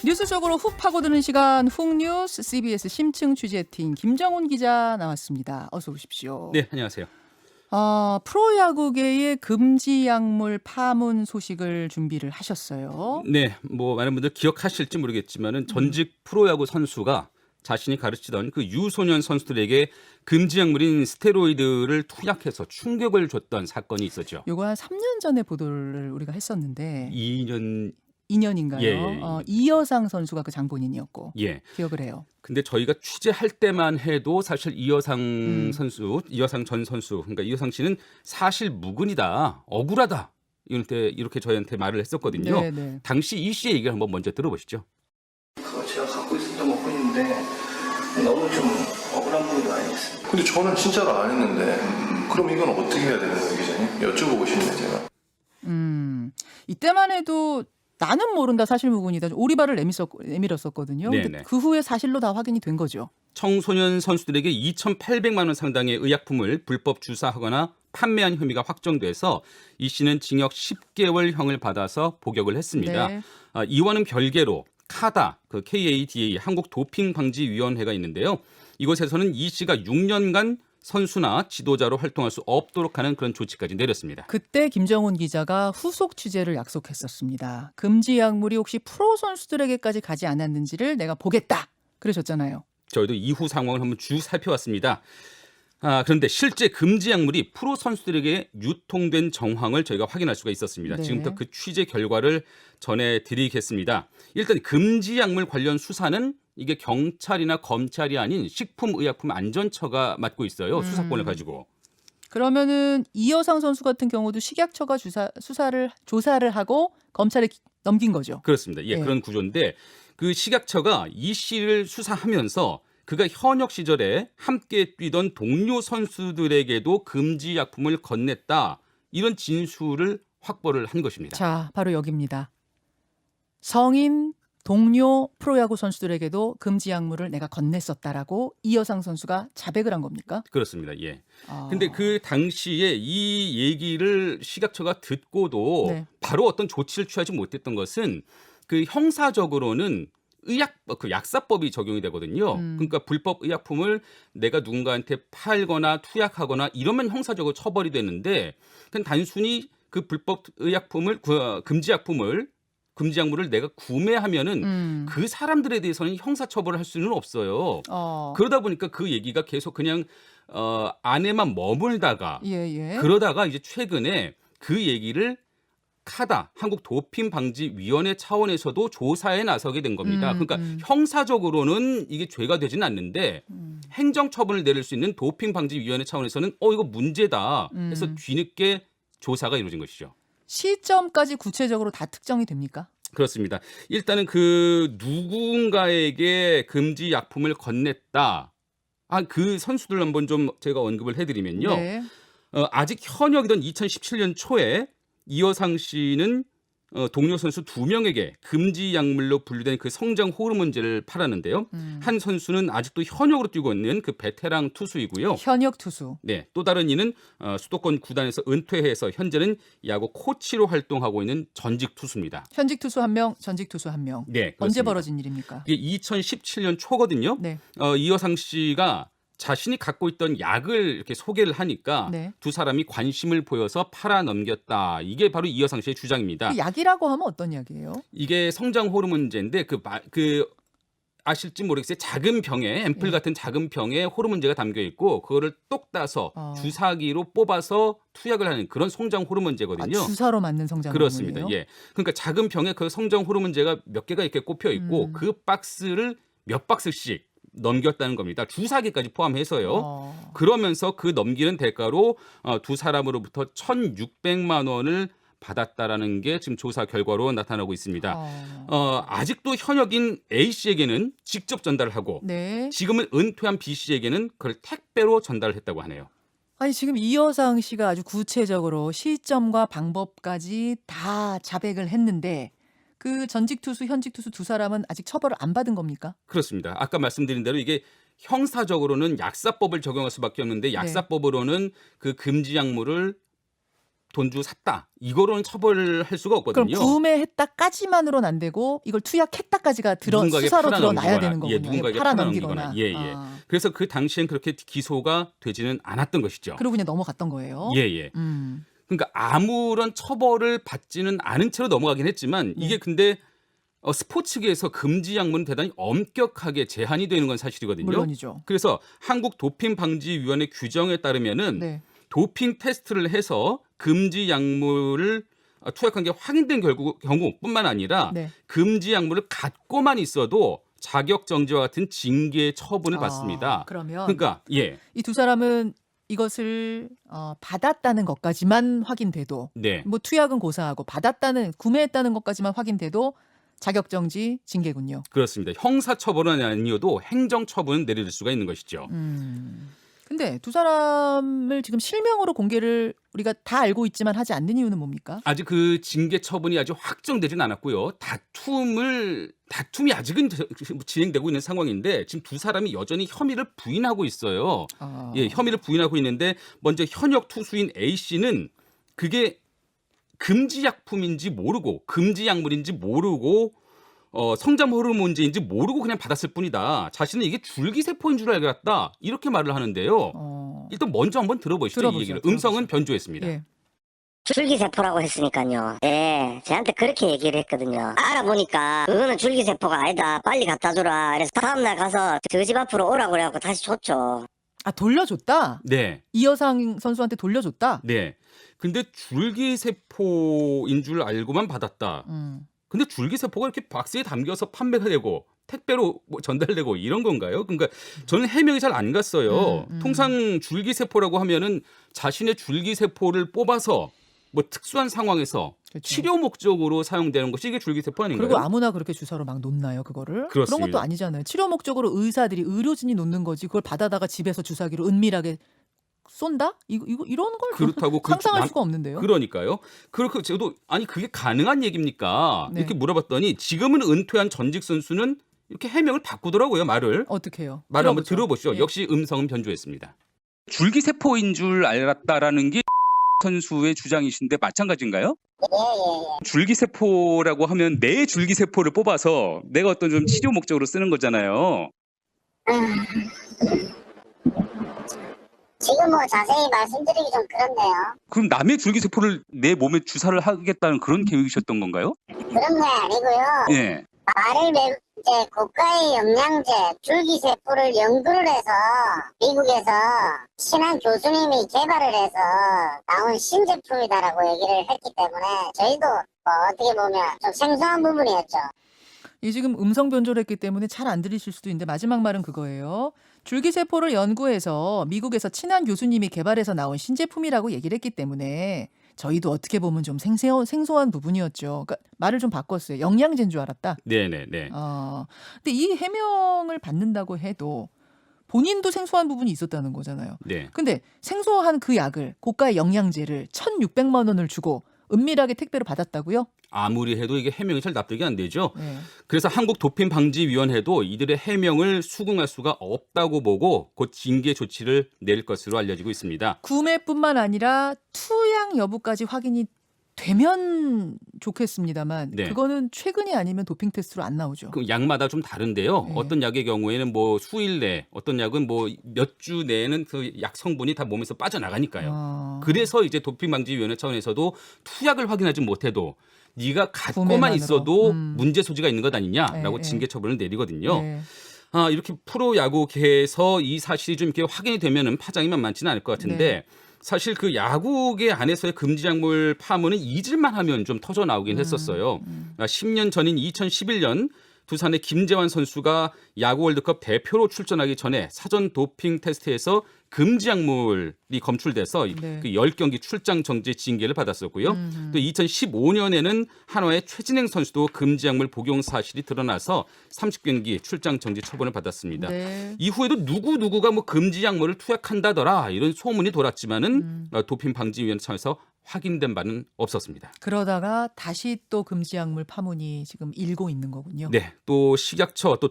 뉴스 속으로 훅 파고드는 시간 훅뉴스 CBS 심층 취재팀 김정훈 기자 나왔습니다. 어서 오십시오. 네, 안녕하세요. 프로야구계의 금지 약물 파문 소식을 준비를 하셨어요. 네, 많은 분들 기억하실지 모르겠지만은 전직 프로야구 선수가 자신이 가르치던 그 유소년 선수들에게 금지 약물인 스테로이드를 투약해서 충격을 줬던 사건이 있었죠. 요거 한 3년 전에 보도를 우리가 했었는데 2년 2년인가요? 이여상 선수가 그 장본인이었고 예. 기억을 해요. 근데 저희가 취재할 때만 해도 사실 이여상 전 선수, 그러니까 이여상 씨는 사실 무근이다, 억울하다 이렇게 저희한테 말을 했었거든요. 네네. 당시 이 씨의 얘기를 한번 먼저 들어보시죠. 그거 제가 갖고 있었던 것뿐인데 너무 좀 억울한 부분이 많이 있습니다. 근데 저는 진짜로 안 했는데 그럼 이건 어떻게 해야 되는 거예요, 기자님? 여쭤보고 싶네요, 제가. 이때만 해도 나는 모른다 사실무근이다 오리발을 내밀었었거든요. 근데 네네. 그 후에 사실로 다 확인이 된 거죠. 청소년 선수들에게 2,800만 원 상당의 의약품을 불법 주사하거나 판매한 혐의가 확정돼서 이 씨는 징역 10개월형을 받아서 복역을 했습니다. 네. 이와는 별개로 카다, 그 KADA 한국도핑방지위원회가 있는데요. 이곳에서는 이 씨가 6년간 선수나 지도자로 활동할 수 없도록 하는 그런 조치까지 내렸습니다. 그때 김정훈 기자가 후속 취재를 약속했었습니다. 금지 약물이 혹시 프로 선수들에게까지 가지 않았는지를 내가 보겠다. 그러셨잖아요. 저희도 이후 상황을 한번 쭉 살펴봤습니다. 그런데 실제 금지 약물이 프로 선수들에게 유통된 정황을 저희가 확인할 수가 있었습니다. 네. 지금부터 그 취재 결과를 전해드리겠습니다. 일단 금지 약물 관련 수사는 이게 경찰이나 검찰이 아닌 식품의약품안전처가 맡고 있어요. 수사권을 가지고. 그러면은 이여상 선수 같은 경우도 식약처가 조사를 하고 검찰에 넘긴 거죠. 그렇습니다. 예, 네. 그런 구조인데 그 식약처가 이 씨를 수사하면서 그가 현역 시절에 함께 뛰던 동료 선수들에게도 금지 약품을 건넸다. 이런 진술을 확보를 한 것입니다. 자, 바로 여기입니다. 성인 동료 프로야구 선수들에게도 금지 약물을 내가 건넸었다라고 이여상 선수가 자백을 한 겁니까? 그렇습니다. 예. 아. 근데 그 당시에 이 얘기를 식약처가 듣고도 네. 바로 어떤 조치를 취하지 못했던 것은 그 형사적으로는 그 약사법이 적용이 되거든요. 그러니까 불법 의약품을 내가 누군가한테 팔거나 투약하거나 이러면 형사적으로 처벌이 되는데 그냥 단순히 그 불법 의약품을 금지 약물을 내가 구매하면은 그 사람들에 대해서는 형사처벌을 할 수는 없어요. 그러다 보니까 그 얘기가 계속 그냥 안에만 머물다가 예. 그러다가 이제 최근에 그 얘기를 카다 한국도핑방지위원회 차원에서도 조사에 나서게 된 겁니다. 그러니까 형사적으로는 이게 죄가 되지는 않는데 행정처분을 내릴 수 있는 도핑방지위원회 차원에서는 이거 문제다 해서 뒤늦게 조사가 이루어진 것이죠. 시점까지 구체적으로 다 특정이 됩니까? 그렇습니다. 일단은 그 누군가에게 금지 약품을 건넸다. 그 선수들 한번 좀 제가 언급을 해드리면요. 네. 아직 현역이던 2017년 초에 이여상 씨는 동료 선수 2명에게 금지 약물로 분류된 그 성장 호르몬제를 팔았는데요. 한 선수는 아직도 현역으로 뛰고 있는 그 베테랑 투수이고요. 현역 투수. 네, 또 다른 이는 수도권 구단에서 은퇴해서 현재는 야구 코치로 활동하고 있는 전직 투수입니다. 현직 투수 1명, 전직 투수 1명. 네, 언제 그렇습니다. 벌어진 일입니까? 이게 2017년 초거든요. 네. 이여상 씨가 자신이 갖고 있던 약을 이렇게 소개를 하니까 네. 두 사람이 관심을 보여서 팔아 넘겼다. 이게 바로 이여상 씨의 주장입니다. 그 약이라고 하면 어떤 약이에요? 이게 성장 호르몬제인데 그 아실지 모르겠어요. 작은 병에 앰플 같은 작은 병에 호르몬제가 담겨 있고 그거를 똑 따서 주사기로 뽑아서 투약을 하는 그런 성장 호르몬제거든요. 주사로 맞는 성장 그렇습니다. 호르몬이에요? 예. 그러니까 작은 병에 그 성장 호르몬제가 몇 개가 이렇게 꼽혀 있고 그 박스를 몇 박스씩 넘겼다는 겁니다. 주사기까지 포함해서요. 그러면서 그 넘기는 대가로 두 사람으로부터 1,600만 원을 받았다라는 게 지금 조사 결과로 나타나고 있습니다. 아직도 현역인 A 씨에게는 직접 전달을 하고 네. 지금은 은퇴한 B 씨에게는 그걸 택배로 전달을 했다고 하네요. 아니 지금 이여상 씨가 아주 구체적으로 시점과 방법까지 다 자백을 했는데 그 전직 투수, 현직 투수 두 사람은 아직 처벌을 안 받은 겁니까? 그렇습니다. 아까 말씀드린 대로 이게 형사적으로는 약사법을 적용할 수밖에 없는데 약사법으로는 그 금지 약물을 돈 주고 샀다. 이거로는 처벌을 할 수가 그럼 없거든요. 구매했다까지만으로는 안 되고 이걸 투약했다까지가 누군가에게 수사로 팔아넘기거나, 드러나야 되는 거군요. 누군가에게 팔아넘기거나. 예, 예. 그래서 그 당시엔 그렇게 기소가 되지는 않았던 것이죠. 그리고 그냥 넘어갔던 거예요. 예, 예. 그러니까 아무런 처벌을 받지는 않은 채로 넘어가긴 했지만 네. 이게 근데 스포츠계에서 금지 약물은 대단히 엄격하게 제한이 되는 건 사실이거든요. 물론이죠. 그래서 한국 도핑방지위원회 규정에 따르면은 네. 도핑 테스트를 해서 금지 약물을 투약한 게 확인된 경우뿐만 아니라 네. 금지 약물을 갖고만 있어도 자격 정지와 같은 징계 처분을 받습니다. 그러면 그러니까 예, 이 두 사람은 이것을 받았다는 것까지만 확인돼도 네. 뭐 투약은 고사하고 구매했다는 것까지만 확인돼도 자격정지 징계군요. 그렇습니다. 형사 처벌은 아니어도 행정 처분은 내릴 수가 있는 것이죠. 근데 두 사람을 지금 실명으로 공개를 우리가 다 알고 있지만 하지 않는 이유는 뭡니까? 아직 그 징계 처분이 아직 확정되지는 않았고요. 다툼이 아직은 진행되고 있는 상황인데 지금 두 사람이 여전히 혐의를 부인하고 있어요. 예, 혐의를 부인하고 있는데 먼저 현역 투수인 A 씨는 그게 금지 약품인지 모르고 금지 약물인지 모르고 성장 호르몬제인지 모르고 그냥 받았을 뿐이다. 자신은 이게 줄기세포인 줄 알았다. 이렇게 말을 하는데요. 일단 먼저 한번 들어보시죠. 이 얘기를. 음성은 변조했습니다. 예. 줄기세포라고 했으니까요. 네, 저한테 그렇게 얘기를 했거든요. 알아보니까 그거는 줄기세포가 아니다. 빨리 갖다 주라. 그래서 다음날 가서 저 집 앞으로 오라고 그래갖고 다시 줬죠. 아, 돌려줬다? 네. 이여상 선수한테 돌려줬다? 네. 근데 줄기세포인 줄 알고만 받았다. 근데 줄기세포가 이렇게 박스에 담겨서 판매가 되고 택배로 뭐 전달되고 이런 건가요? 그러니까 저는 해명이 잘 안 갔어요. 통상 줄기세포라고 하면은 자신의 줄기세포를 뽑아서 뭐 특수한 상황에서 그렇죠. 치료 목적으로 사용되는 것이 이게 줄기세포 아닌가요? 그리고 아무나 그렇게 주사로 막 놓나요, 그거를? 그렇습니다. 그런 것도 아니잖아요. 치료 목적으로 의료진이 놓는 거지. 그걸 받아다가 집에서 주사기로 은밀하게 쏜다? 이런 걸 그렇다고 상상할 수가 없는데요. 그러니까요. 그렇게 저도 아니 그게 가능한 얘기입니까? 네. 이렇게 물어봤더니 지금은 은퇴한 전직 선수는 이렇게 해명을 바꾸더라고요. 말을 어떻게 해요? 한번 들어보죠. 들어보시죠. 예. 역시 음성은 변조했습니다. 줄기세포인 줄 알았다라는 게 선수의 주장이신데 마찬가지인가요? 줄기세포라고 하면 내 줄기세포를 뽑아서 내가 어떤 좀 치료 목적으로 쓰는 거잖아요. 지금 뭐 자세히 말씀드리기 좀 그렇네요. 그럼 남의 줄기세포를 내 몸에 주사를 하겠다는 그런 계획이셨던 건가요? 그런 게 아니고요. 예. 말을 이제 고가의 영양제 줄기세포를 연구를 해서 미국에서 친한 교수님이 개발을 해서 나온 신제품이다라고 얘기를 했기 때문에 저희도 뭐 어떻게 보면 좀 생소한 부분이었죠. 이 지금 음성 변조를 했기 때문에 잘 안 들리실 수도 있는데 마지막 말은 그거예요. 줄기세포를 연구해서 미국에서 친한 교수님이 개발해서 나온 신제품이라고 얘기를 했기 때문에 저희도 어떻게 보면 좀 생소한 부분이었죠. 그러니까 말을 좀 바꿨어요. 영양제인 줄 알았다. 네네네. 근데 이 해명을 받는다고 해도 본인도 생소한 부분이 있었다는 거잖아요. 네. 근데 생소한 그 약을 고가의 영양제를 1,600만 원을 주고 은밀하게 택배로 받았다고요? 아무리 해도 이게 해명이 잘 납득이 안 되죠. 네. 그래서 한국도핑방지위원회도 이들의 해명을 수긍할 수가 없다고 보고 곧 징계 조치를 내릴 것으로 알려지고 있습니다. 구매뿐만 아니라 투약 여부까지 확인이 되면 좋겠습니다만 네. 그거는 최근이 아니면 도핑 테스트로 안 나오죠. 그 약마다 좀 다른데요. 네. 어떤 약의 경우에는 뭐 수일 내, 어떤 약은 뭐 몇 주 내에는 그 약 성분이 다 몸에서 빠져나가니까요. 그래서 이제 도핑방지위원회 차원에서도 투약을 확인하지 못해도 네가 갖고만 구매만으로. 있어도 문제 소지가 있는 것 아니냐라고 네, 징계 처분을 내리거든요. 네. 이렇게 프로야구계에서 이 사실이 좀 이렇게 확인이 되면은 파장이 만만치는 않을 것 같은데 네. 사실 그 야구계 안에서의 금지 약물 파문은 잊을만 하면 좀 터져 나오긴 했었어요. 10년 전인 2011년 두산의 김재환 선수가 야구 월드컵 대표로 출전하기 전에 사전 도핑 테스트에서 금지 약물이 검출돼서 네. 그 10경기 출장 정지 징계를 받았었고요. 또 2015년에는 한화의 최진행 선수도 금지 약물 복용 사실이 드러나서 30경기 출장 정지 처분을 받았습니다. 네. 이후에도 누구가 뭐 금지 약물을 투약한다더라 이런 소문이 돌았지만은 도핑 방지위원회 차원에서 확인된 바는 없었습니다. 그러다가 다시 또 금지 약물 파문이 지금 일고 있는 거군요. 네, 또 식약처 또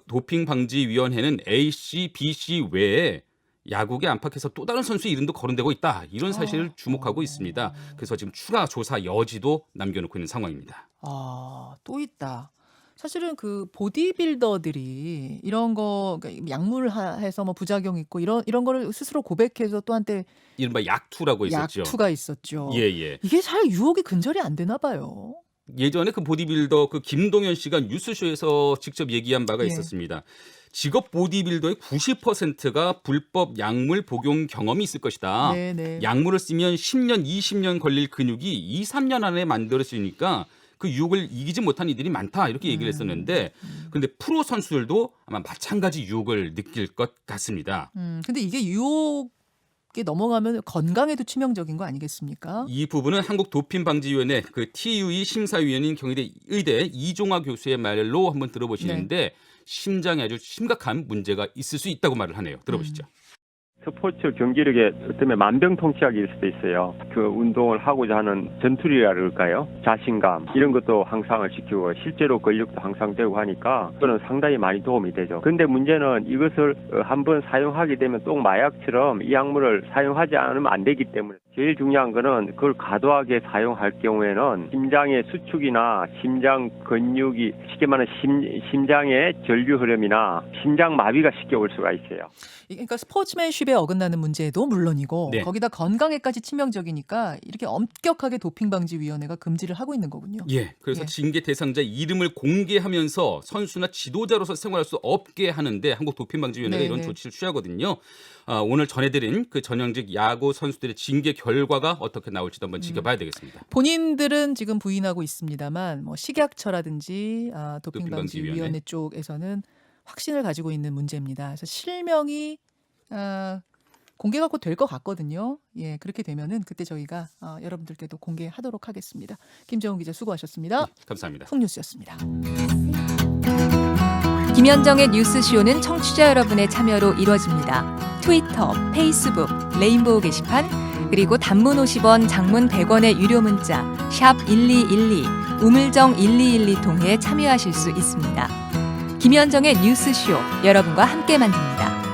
도핑방지위원회는 A, C, B, C 외에 야구계 안팎에서 또 다른 선수의 이름도 거론되고 있다. 이런 사실을 주목하고 있습니다. 그래서 지금 추가 조사 여지도 남겨놓고 있는 상황입니다. 또 있다. 사실은 그 보디빌더들이 이런 거 그러니까 약물해서 뭐 부작용 있고 이런 거를 스스로 고백해서 또 한때 이른바 약투라고 있었죠. 약투가 있었죠. 예. 이게 잘 유혹이 근절이 안 되나 봐요. 예전에 그 보디빌더 그 김동현 씨가 뉴스쇼에서 직접 얘기한 바가 예. 있었습니다. 직업 보디빌더의 90%가 불법 약물 복용 경험이 있을 것이다. 네네. 약물을 쓰면 10년, 20년 걸릴 근육이 2, 3년 안에 만들어지니까 그 유혹을 이기지 못한 이들이 많다. 이렇게 얘기를 했었는데 근데 프로 선수들도 아마 마찬가지 유혹을 느낄 것 같습니다. 근데 이게 유혹에 넘어가면 건강에도 치명적인 거 아니겠습니까? 이 부분은 한국도핑방지위원회 그 TUE 심사위원인 경희대 의대 이종화 교수의 말로 한번 들어보시는데 심장에 아주 심각한 문제가 있을 수 있다고 말을 하네요. 들어보시죠. 스포츠 경기력에 어쩌면 만병통치약일 수도 있어요. 그 운동을 하고자 하는 전투력이라 그럴까요? 자신감 이런 것도 향상을 시키고 실제로 근력도 향상되고 하니까 그거는 상당히 많이 도움이 되죠. 근데 문제는 이것을 한번 사용하게 되면 또 마약처럼 이 약물을 사용하지 않으면 안 되기 때문에 제일 중요한 거는 그걸 과도하게 사용할 경우에는 심장의 수축이나 심장 근육이 쉽게 말하면 심장의 전류 흐름이나 심장 마비가 쉽게 올 수가 있어요. 그러니까 스포츠맨십에 어긋나는 문제도 물론이고 네. 거기다 건강에까지 치명적이니까 이렇게 엄격하게 도핑방지위원회가 금지를 하고 있는 거군요. 예, 그래서 예. 징계 대상자 이름을 공개하면서 선수나 지도자로서 생활할 수 없게 하는데 한국도핑방지위원회가 네, 이런 네. 조치를 취하거든요. 오늘 전해드린 그 전형직 야구 선수들의 징계 결과가 어떻게 나올지도 한번 지켜봐야 되겠습니다. 본인들은 지금 부인하고 있습니다만 뭐 식약처라든지 도핑방지위원회 도핑방지위원회. 쪽에서는 확신을 가지고 있는 문제입니다. 그래서 실명이 공개가 곧 될 것 같거든요. 예, 그렇게 되면은 그때 저희가 여러분들께도 공개하도록 하겠습니다. 김정은 기자 수고하셨습니다. 감사합니다. 풍뉴스였습니다. 김현정의 뉴스쇼는 청취자 여러분의 참여로 이루어집니다. 트위터, 페이스북, 레인보우 게시판, 그리고 단문 50원, 장문 100원의 유료 문자 샵 1212, 우물정 1212 통해 참여하실 수 있습니다. 김현정의 뉴스쇼, 여러분과 함께 만듭니다.